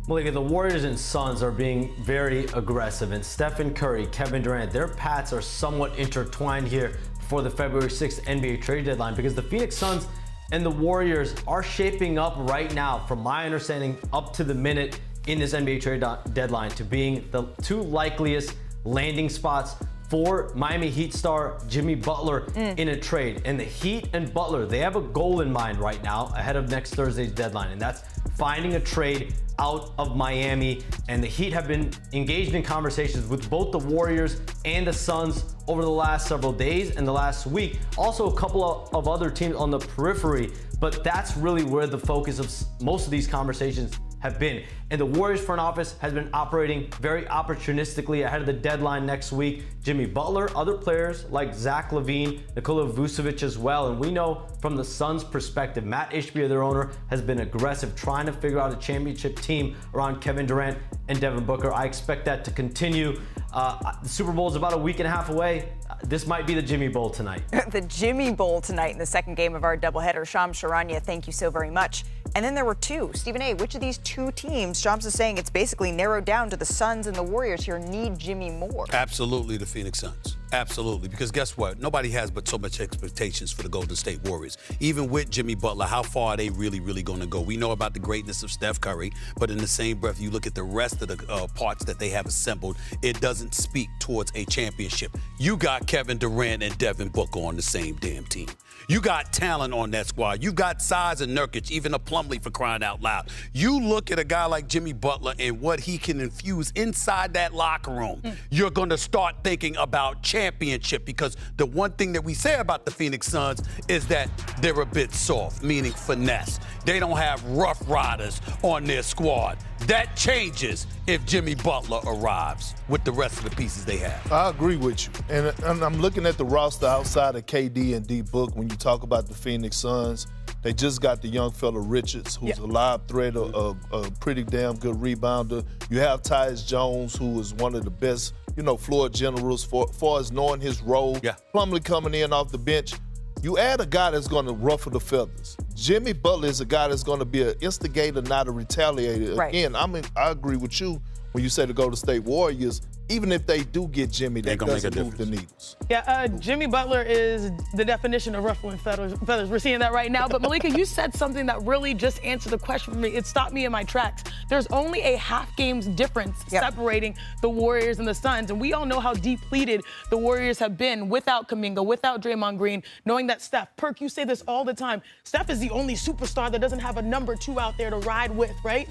Malika, the Warriors and Suns are being very aggressive, and Stephen Curry, Kevin Durant, their paths are somewhat intertwined here for the February 6th NBA trade deadline, because the Phoenix Suns and the Warriors are shaping up right now, from my understanding, up to the minute in this NBA trade deadline to being the two likeliest landing spots for Miami Heat star Jimmy Butler in a trade. And the Heat and Butler, they have a goal in mind right now ahead of next Thursday's deadline, and that's finding a trade out of Miami. And the Heat have been engaged in conversations with both the Warriors and the Suns over the last several days and the last week. Also a couple of other teams on the periphery, but that's really where the focus of most of these conversations have been. And the Warriors front office has been operating very opportunistically ahead of the deadline next week. Jimmy Butler, other players like Zach LaVine, Nikola Vucevic as well. And we know from the Suns' perspective, Matt Ishbia, their owner, has been aggressive trying to figure out a championship team around Kevin Durant and Devin Booker. I expect that to continue. The Super Bowl is about a week and a half away. This might be the Jimmy Bowl tonight. The Jimmy Bowl tonight in the second game of our doubleheader. Shams Charania, thank you so very much. And then there were two. Stephen A., which of these two teams, Shams is saying it's basically narrowed down to the Suns and the Warriors here, need Jimmy more? Absolutely the Phoenix Suns. Absolutely, because guess what? Nobody has but so much expectations for the Golden State Warriors. Even with Jimmy Butler, how far are they really going to go? We know about the greatness of Steph Curry, but in the same breath, you look at the rest of the parts that they have assembled, it doesn't speak towards a championship. You got Kevin Durant and Devin Booker on the same damn team. You got talent on that squad. You got size and Nurkic, even a Plumlee, for crying out loud. You look at a guy like Jimmy Butler and what he can infuse inside that locker room. You're going to start thinking about championship, because the one thing that we say about the Phoenix Suns is that they're a bit soft, meaning finesse. They don't have rough riders on their squad. That changes if Jimmy Butler arrives with the rest of the pieces they have. I agree with you. And I'm looking at the roster outside of KD and D-Book. When you talk about the Phoenix Suns, they just got the young fella Richards, who's a live threat, a pretty damn good rebounder. You have Tyus Jones, who is one of the best, floor generals far as knowing his role. Yeah. Plumlee coming in off the bench. You add a guy that's going to ruffle the feathers. Jimmy Butler is a guy that's going to be an instigator, not a retaliator. Right. Again, I agree with you when you say the Golden State Warriors. Even if they do get Jimmy, that doesn't move the needles. Yeah, Jimmy Butler is the definition of ruffling feathers. We're seeing that right now. But Malika, you said something that really just answered the question for me. It stopped me in my tracks. There's only a half game's difference separating the Warriors and the Suns. And we all know how depleted the Warriors have been without Kuminga, without Draymond Green, knowing that Steph, Perk, you say this all the time, Steph is the only superstar that doesn't have a number two out there to ride with, right?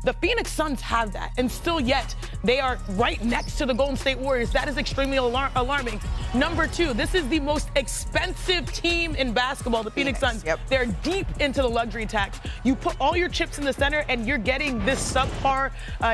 The Phoenix Suns have that, and still yet they are right next to the Golden State Warriors. That is extremely alarming. Number two, this is the most expensive team in basketball, the Phoenix Suns. They're deep into the luxury tax. You put all your chips in the center, and you're getting this subpar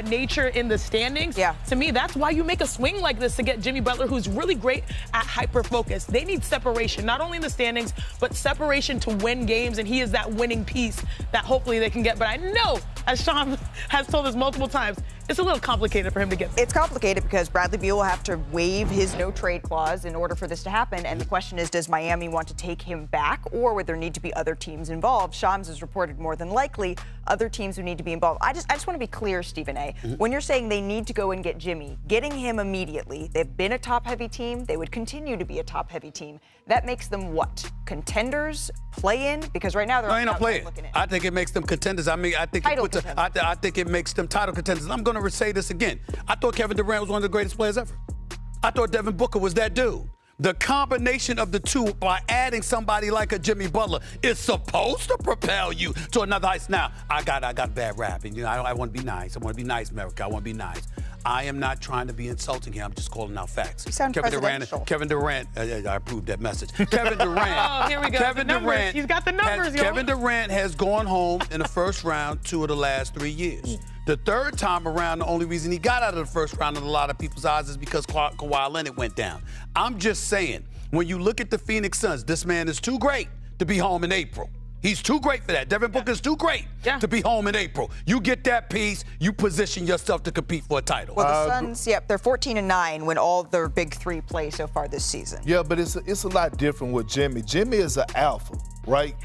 nature in the standings. To me, that's why you make a swing like this to get Jimmy Butler, who's really great at hyper-focus. They need separation, not only in the standings, but separation to win games, and he is that winning piece that hopefully they can get. But I know, as Sean has told us multiple times, it's a little complicated for him to get there. It's complicated because Bradley Beal will have to waive his no-trade clause in order for this to happen. And the question is, does Miami want to take him back, or would there need to be other teams involved? Shams has reported more than likely other teams would need to be involved. I just want to be clear, Stephen A. When you're saying they need to go and get Jimmy, getting him immediately, they've been a top-heavy team. They would continue to be a top-heavy team. That makes them what? Contenders? Play-in? Because right now they're not looking in. I think it makes them contenders. I think I think it makes them title contenders. I'm going to say this again. I thought Kevin Durant was one of the greatest players ever. I thought Devin Booker was that dude. The combination of the two, by adding somebody like a Jimmy Butler, is supposed to propel you to another heights. Now, I got a bad rap, and I want to be nice. I want to be nice, America. I want to be nice. I am not trying to be insulting here. I'm just calling out facts. You sound presidential. Kevin Durant, I approved that message. Kevin Durant. Oh, here we go. Kevin Durant. He's got the numbers, y'all. Kevin Durant has gone home in the first round 2 of the last 3 years. The third time around, the only reason he got out of the first round in a lot of people's eyes is because Kawhi Leonard went down. I'm just saying, when you look at the Phoenix Suns, this man is too great to be home in April. He's too great for that. Devin Booker's too great to be home in April. You get that piece, you position yourself to compete for a title. Well, the Suns, they're 14-9 when all their big three play so far this season. Yeah, but it's a lot different with Jimmy. Jimmy is an alpha, right?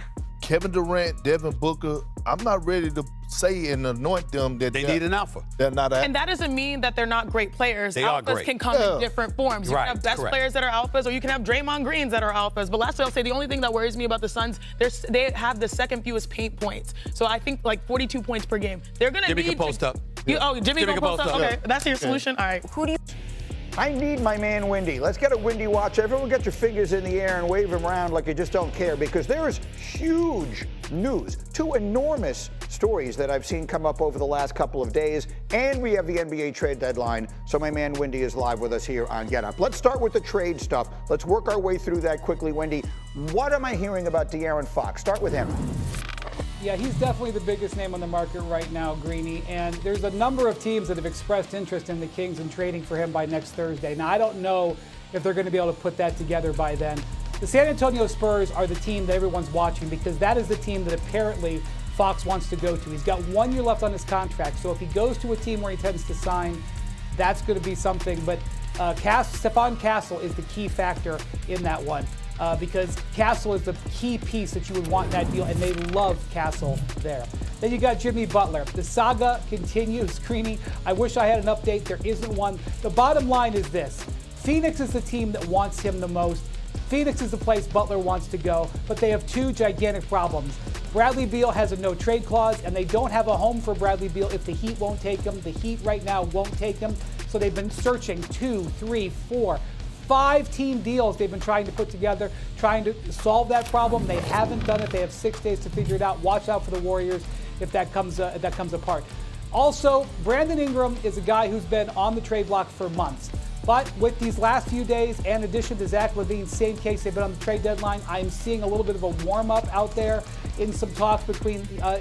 Kevin Durant, Devin Booker, I'm not ready to say and anoint them that They need an alpha. They're not alpha. And that doesn't mean that they're not great players. They are Alphas great. can come in different forms. You Right, can have best correct. players that are alphas, or you can have Draymond Greens that are alphas. But lastly, I'll say the only thing that worries me about the Suns, they have the second fewest paint points. So I think like 42 points per game. They're going to Jimmy need can post up. Jimmy can post up? Okay, that's your solution? All right. Who do you I need my man Windy. Let's get a Windy watch. Everyone get your fingers in the air and wave them around like you just don't care, because there is huge news. Two enormous stories that I've seen come up over the last couple of days, and we have the NBA trade deadline. So my man Windy is live with us here on Get Up. Let's start with the trade stuff. Let's work our way through that quickly, Windy. What am I hearing about De'Aaron Fox? Start with him. Yeah, he's definitely the biggest name on the market right now, Greeny. And there's a number of teams that have expressed interest in the Kings and trading for him by next Thursday. Now, I don't know if they're going to be able to put that together by then. The San Antonio Spurs are the team that everyone's watching, because that is the team that apparently Fox wants to go to. He's got 1 year left on his contract. So if he goes to a team where he tends to sign, that's going to be something. But Stephon Castle is the key factor in that one. Because Castle is the key piece that you would want in that deal, and they love Castle there. Then you got Jimmy Butler. The saga continues. Greeny, I wish I had an update. There isn't one. The bottom line is this. Phoenix is the team that wants him the most. Phoenix is the place Butler wants to go, but they have two gigantic problems. Bradley Beal has a no-trade clause, and they don't have a home for Bradley Beal if the Heat won't take him. The Heat right now won't take him, so they've been searching 2, 3, 4, 5-team deals they've been trying to put together, trying to solve that problem. They haven't done it. They have 6 days to figure it out. Watch out for the Warriors if that comes apart. Also, Brandon Ingram is a guy who's been on the trade block for months. But with these last few days, and in addition to Zach LaVine, same case, they've been on the trade deadline. I'm seeing a little bit of a warm-up out there in some talks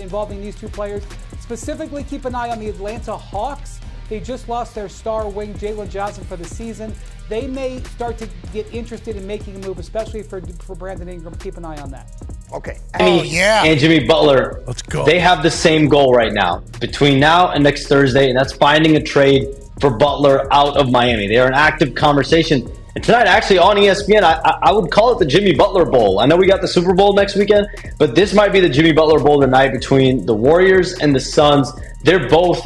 involving these two players. Specifically, keep an eye on the Atlanta Hawks. They just lost their star wing, Jalen Johnson, for the season. They may start to get interested in making a move, especially for Brandon Ingram. Keep an eye on that. Okay. And Jimmy Butler, Let's go. They have the same goal right now between now and next Thursday, and that's finding a trade for Butler out of Miami. They are in active conversation. And tonight, actually, on ESPN, I would call it the Jimmy Butler Bowl. I know we got the Super Bowl next weekend, but this might be the Jimmy Butler Bowl tonight between the Warriors and the Suns. They're both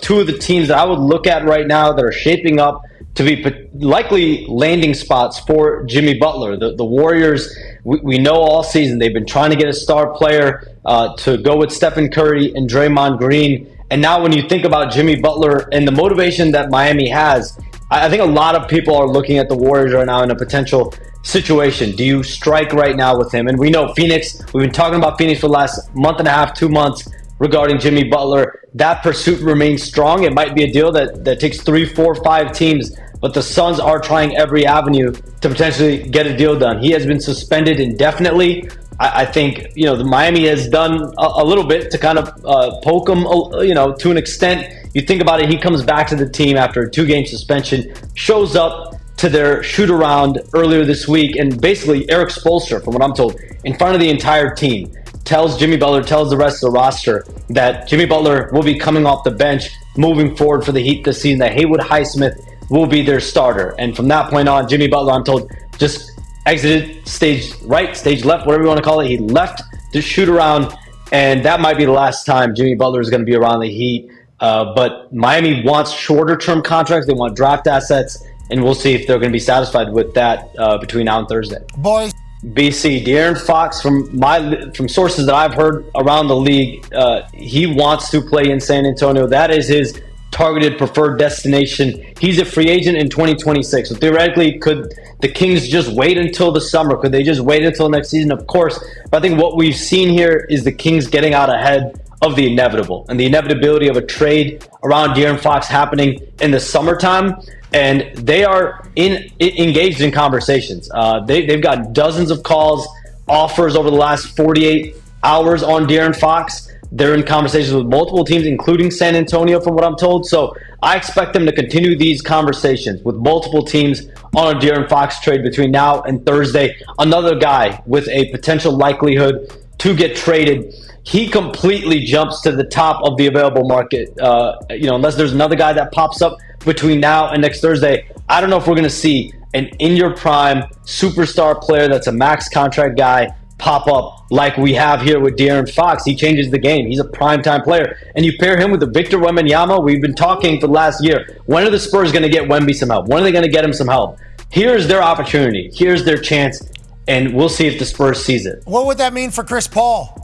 two of the teams that I would look at right now that are shaping up to be likely landing spots for Jimmy Butler. The Warriors, we know all season they've been trying to get a star player to go with Stephen Curry and Draymond Green. And now when you think about Jimmy Butler and the motivation that Miami has, I think a lot of people are looking at the Warriors right now in a potential situation. Do you strike right now with him? And we know Phoenix, we've been talking about Phoenix for the last month and a half, 2 months regarding Jimmy Butler. That pursuit remains strong. It might be a deal that takes 3, 4, 5 teams, but the Suns are trying every avenue to potentially get a deal done. He has been suspended indefinitely. I think, the Miami has done a little bit to kind of poke him, to an extent. You think about it, he comes back to the team after a 2-game suspension, shows up to their shoot-around earlier this week, and basically Eric Spoelstra, from what I'm told, in front of the entire team, tells Jimmy Butler, tells the rest of the roster that Jimmy Butler will be coming off the bench moving forward for the Heat this season, that Haywood Highsmith will be their starter. And from that point on, Jimmy Butler, I'm told, just exited stage right, stage left, whatever you want to call it. He left the shoot-around, and that might be the last time Jimmy Butler is going to be around the Heat. But Miami wants shorter-term contracts. They want draft assets, and we'll see if they're going to be satisfied with that between now and Thursday. Boys. BC, De'Aaron Fox, from sources that I've heard around the league, he wants to play in San Antonio. That is his targeted preferred destination. He's a free agent in 2026. So theoretically, could the Kings just wait until the summer? Could they just wait until next season? Of course. But I think what we've seen here is the Kings getting out ahead of the inevitable and the inevitability of a trade around De'Aaron Fox happening in the summertime. And they are engaged in conversations. They've got dozens of calls, offers over the last 48 hours on De'Aaron Fox. They're in conversations with multiple teams, including San Antonio, from what I'm told. So I expect them to continue these conversations with multiple teams on a De'Aaron Fox trade between now and Thursday. Another guy with a potential likelihood to get traded. He completely jumps to the top of the available market. Unless there's another guy that pops up between now and next Thursday. I don't know if we're going to see an in-your-prime superstar player that's a max contract guy pop up like we have here with De'Aaron Fox. He changes the game. He's a primetime player. And you pair him with the Victor Wembanyama. We've been talking for the last year. When are the Spurs going to get Wemby some help? When are they going to get him some help? Here's their opportunity. Here's their chance. And we'll see if the Spurs sees it. What would that mean for Chris Paul?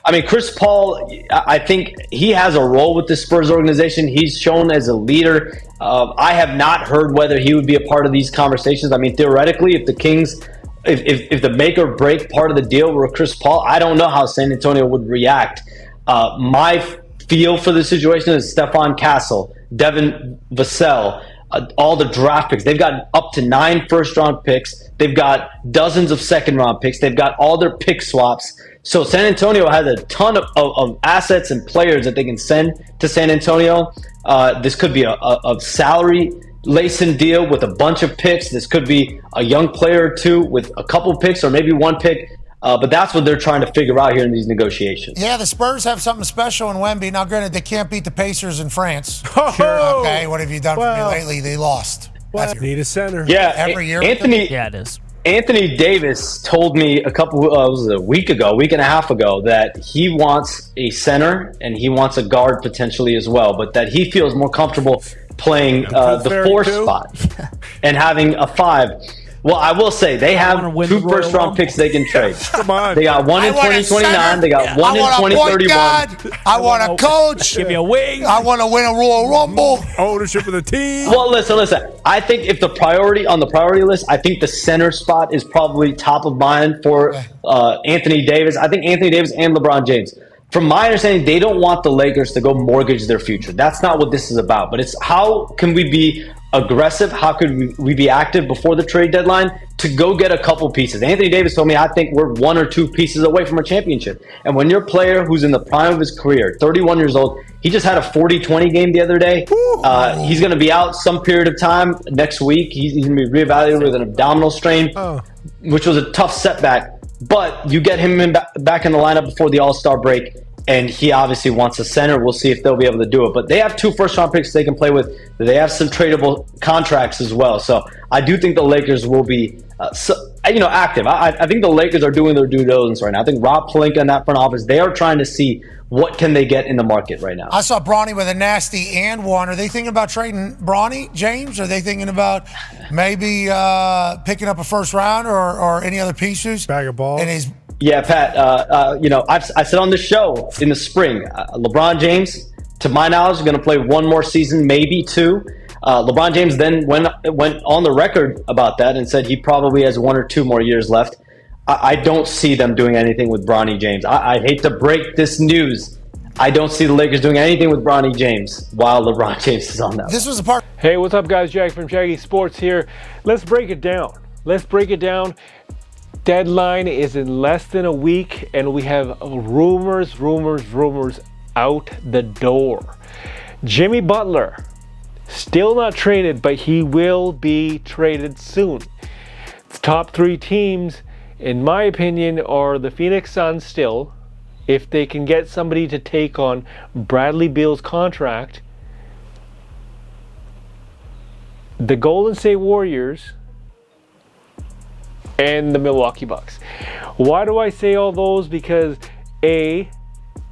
I mean, Chris Paul, I think he has a role with the Spurs organization. He's shown as a leader. I have not heard whether he would be a part of these conversations. I mean, theoretically, if the Kings, if the make or break part of the deal were Chris Paul, I don't know how San Antonio would react. My feel for the situation is Stephon Castle, Devin Vassell, all the draft picks. They've got up to 9 first-round picks. They've got dozens of second-round picks. They've got all their pick swaps. So San Antonio has a ton of assets and players that they can send to San Antonio. This could be a salary-lacing deal with a bunch of picks. This could be a young player or two with a couple picks or maybe one pick. But that's what they're trying to figure out here in these negotiations. Yeah, the Spurs have something special in Wemby. Now, granted, they can't beat the Pacers in France. Sure. Okay, what have you done for me lately? They lost. Need a center. Yeah, every year. Yeah, it is. Anthony Davis told me a week and a half ago, that he wants a center and he wants a guard potentially as well, but that he feels more comfortable playing the 4 spot and having a 5. Well, I will say they have 2 first-round picks they can trade. Come on. They got 1 in 2029. They got 1 in 2031. I want a coach. Give me a wing. I want to win a Royal Rumble. Ownership of the team. Well, listen. I think if the priority on the priority list, I think the center spot is probably top of mind for Anthony Davis. I think Anthony Davis and LeBron James. From my understanding, they don't want the Lakers to go mortgage their future. That's not what this is about. But it's how can we be aggressive? How could we be active before the trade deadline to go get a couple pieces? Anthony Davis told me, I think we're 1 or 2 pieces away from a championship. And when you're a player who's in the prime of his career, 31 years old, he just had a 40-20 game the other day. He's going to be out some period of time next week. He's going to be reevaluated with an abdominal strain, which was a tough setback. But you get him back in the lineup before the All-Star break, and he obviously wants a center. We'll see if they'll be able to do it. But they have 2 first-round picks they can play with. They have some tradable contracts as well. So I do think the Lakers will be active. I think the Lakers are doing their due diligence right now. I think Rob Pelinka in that front office, they are trying to see what can they get in the market right now. I saw Bronny with a nasty and one. Are they thinking about trading Bronny, James? Are they thinking about maybe picking up a first round or any other pieces? Bag of balls. Yeah, Pat, I said on this show in the spring, LeBron James, to my knowledge, is going to play 1 more season, maybe 2. LeBron James then went on the record about that and said he probably has 1 or 2 more years left. I don't see them doing anything with Bronny James. I hate to break this news. I don't see the Lakers doing anything with Bronny James while LeBron James is on that. This was the part. Hey, what's up, guys? Jack from Shaggy Sports here. Let's break it down. Deadline is in less than a week, and we have rumors out the door. Jimmy Butler, still not traded, but he will be traded soon. The top 3 teams, in my opinion, are the Phoenix Suns still, if they can get somebody to take on Bradley Beal's contract, the Golden State Warriors, and the Milwaukee Bucks. Why do I say all those? Because A,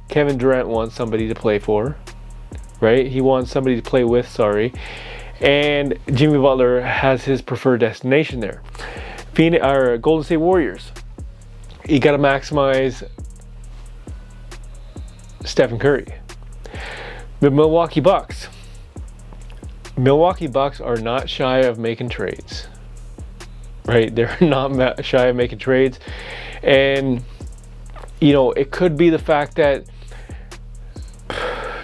Kevin Durant wants somebody to play for, right? He wants somebody to play with, and Jimmy Butler has his preferred destination there. Golden State Warriors, you got to maximize Stephen Curry. The Milwaukee Bucks are not shy of making trades. Right, they're not shy of making trades, and it could be the fact that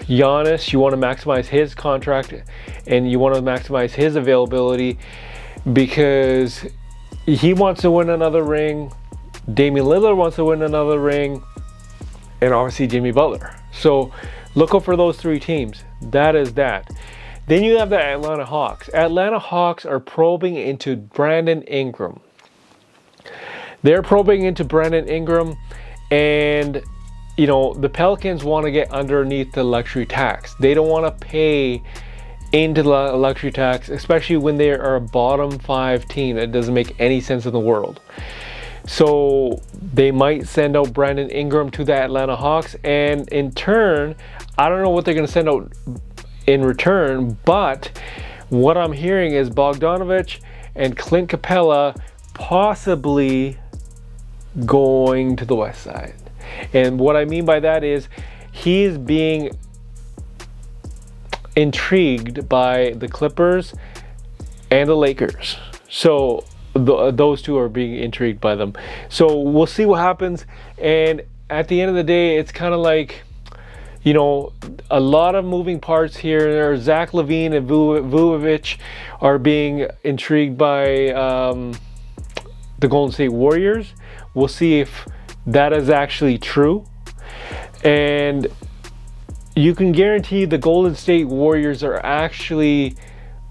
Giannis, you want to maximize his contract and you want to maximize his availability because he wants to win another ring, Damian Lillard wants to win another ring, and obviously Jimmy Butler. So look out for those 3 teams. That is that. Then you have the Atlanta Hawks. Atlanta Hawks are probing into Brandon Ingram. They're probing into Brandon Ingram, and the Pelicans want to get underneath the luxury tax. They don't want to pay into the luxury tax, especially when they are a bottom 5 team. It doesn't make any sense in the world. So they might send out Brandon Ingram to the Atlanta Hawks, and in turn, I don't know what they're going to send out in return, but what I'm hearing is Bogdanovich and Clint Capella possibly going to the West Side. And what I mean by that is he's being intrigued by the Clippers and the Lakers. So those two are being intrigued by them. So we'll see what happens. And at the end of the day, it's kind of like, you know, a lot of moving parts here. Zach LaVine and Vucevic are being intrigued by the Golden State Warriors. We'll see if that is actually true. And you can guarantee the Golden State Warriors are actually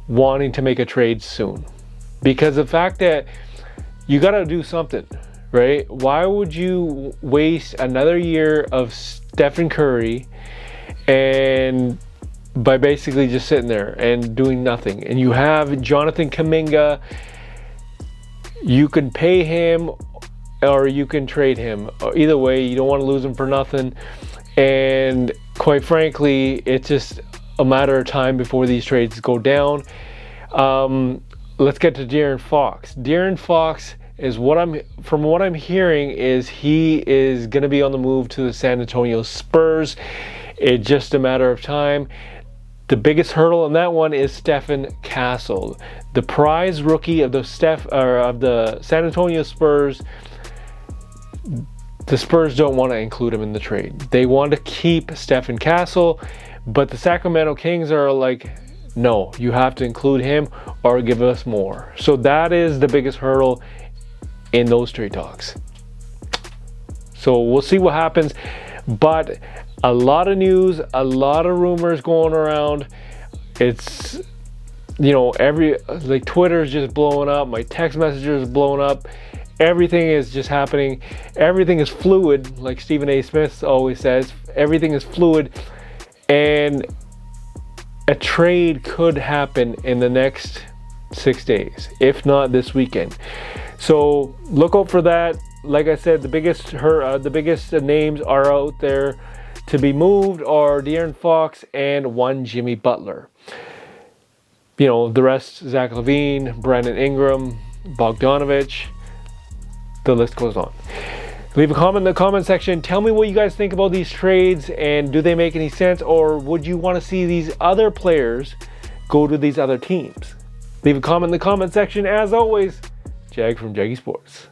wanting to make a trade soon, because the fact that you got to do something, right? Why would you waste another year of Stephen Curry and by basically just sitting there and doing nothing? And you have Jonathan Kuminga. You can pay him or you can trade him. Either way, you don't want to lose him for nothing. And quite frankly, it's just a matter of time before these trades go down. Let's get to De'Aaron Fox. De'Aaron Fox is from what I'm hearing is he is going to be on the move to the San Antonio Spurs. It's just a matter of time. The biggest hurdle on that one is Stephen Castle, the prize rookie of the San Antonio Spurs. The Spurs don't want to include him in the trade. They want to keep Stephen Castle, but the Sacramento Kings are like, no, you have to include him or give us more. So that is the biggest hurdle in those trade talks. So we'll see what happens. But a lot of news, a lot of rumors going around. It's, you know, Twitter's just blowing up. My text messages blowing up. Everything is just happening. Everything is fluid, like Stephen A. Smith always says. Everything is fluid. And a trade could happen in the next 6 days, if not this weekend. So look out for that. Like I said, the biggest names are out there to be moved are De'Aaron Fox and one Jimmy Butler. You know, the rest, Zach LaVine, Brandon Ingram, Bogdanovich, the list goes on. Leave a comment in the comment section. Tell me what you guys think about these trades and do they make any sense, or would you want to see these other players go to these other teams? Leave a comment in the comment section. As always, Jag from Jaggy Sports.